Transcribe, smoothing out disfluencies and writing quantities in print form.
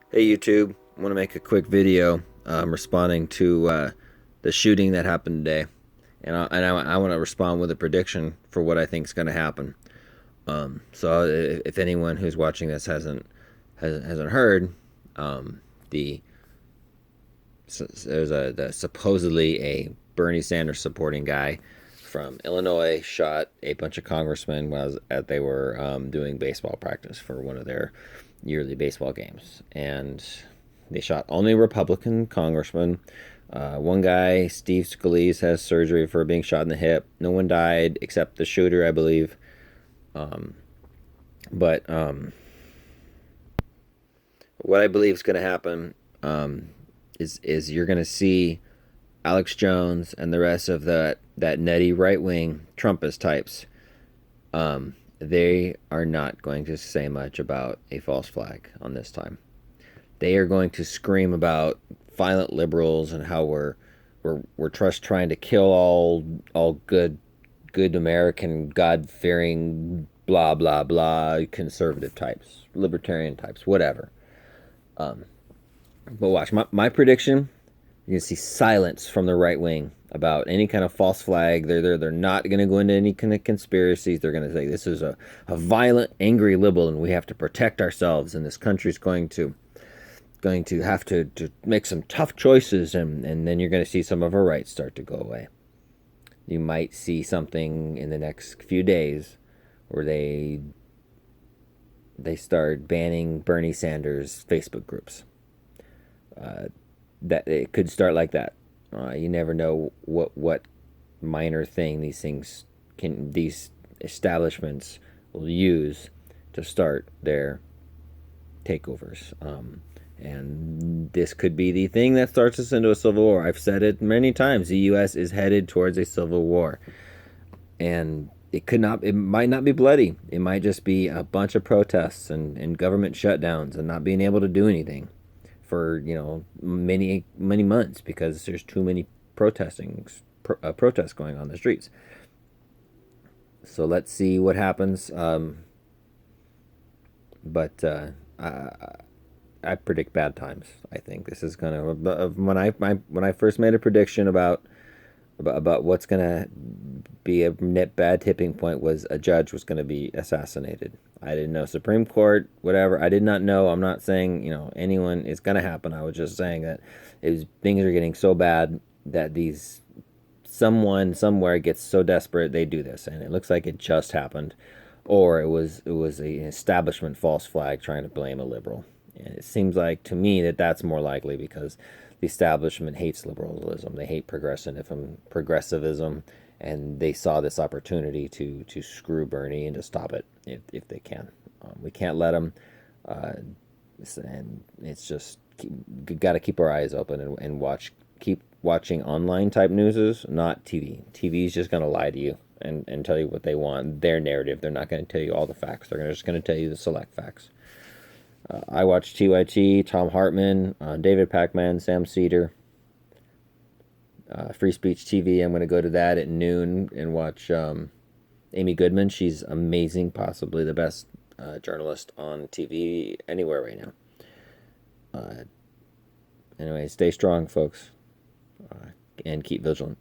Hey YouTube, I want to make a quick video responding to the shooting that happened today, and I want to respond with a prediction for what I think is going to happen. So if anyone who's watching this hasn't heard, the there's supposedly a Bernie Sanders supporting guy from Illinois shot a bunch of congressmen while they were doing baseball practice for one of their yearly baseball games, and they shot only Republican congressmen. One guy, Steve Scalise, has surgery for being shot in the hip. No one died except the shooter, I believe. Um, but what I believe is going to happen is you're going to see Alex Jones and the rest of that nutty right wing Trumpist types. They are not going to say much about a false flag on this time. They are going to scream about violent liberals and how we're just trying to kill all good American God fearing blah blah blah conservative types, libertarian types, whatever. Um, but watch my prediction. You're gonna see silence from the right wing about any kind of false flag. They're not gonna go into any kind of conspiracies. They're gonna say this is a violent, angry liberal, and we have to protect ourselves. And this country's going to have to make some tough choices, and then you're going to see some of our rights start to go away. You might see something in the next few days where they start banning Bernie Sanders Facebook groups. That it could start like that. You never know what minor thing these establishments will use to start their takeovers. And this could be the thing that starts us into a civil war. I've said it many times. The U.S. is headed towards a civil war, and it might not be bloody. It might just be a bunch of protests and government shutdowns and not being able to do anything for many months because there's too many protests going on in the streets. So let's see what happens. But I predict bad times. I think this is gonna when I first made a prediction about what's gonna be a net bad tipping point was a judge was gonna be assassinated. I didn't know Supreme Court, whatever. I did not know. I'm not saying anyone is gonna happen. I was just saying that things are getting so bad that someone somewhere gets so desperate they do this, and it looks like it just happened, or it was an establishment false flag trying to blame a liberal. And it seems like to me that that's more likely because the establishment hates liberalism. They hate progressivism, and they saw this opportunity to screw Bernie and to stop it if they can. We can't let them, and it's just got to keep our eyes open and keep watching online type newses, not TV. TV is just going to lie to you and tell you what they want, their narrative. They're not going to tell you all the facts. They're just going to tell you the select facts. I watch TYT, Tom Hartman, David Pakman, Sam Cedar, Free Speech TV. I'm going to go to that at noon and watch Amy Goodman. She's amazing, possibly the best journalist on TV anywhere right now. Anyway, stay strong, folks, and keep vigilant.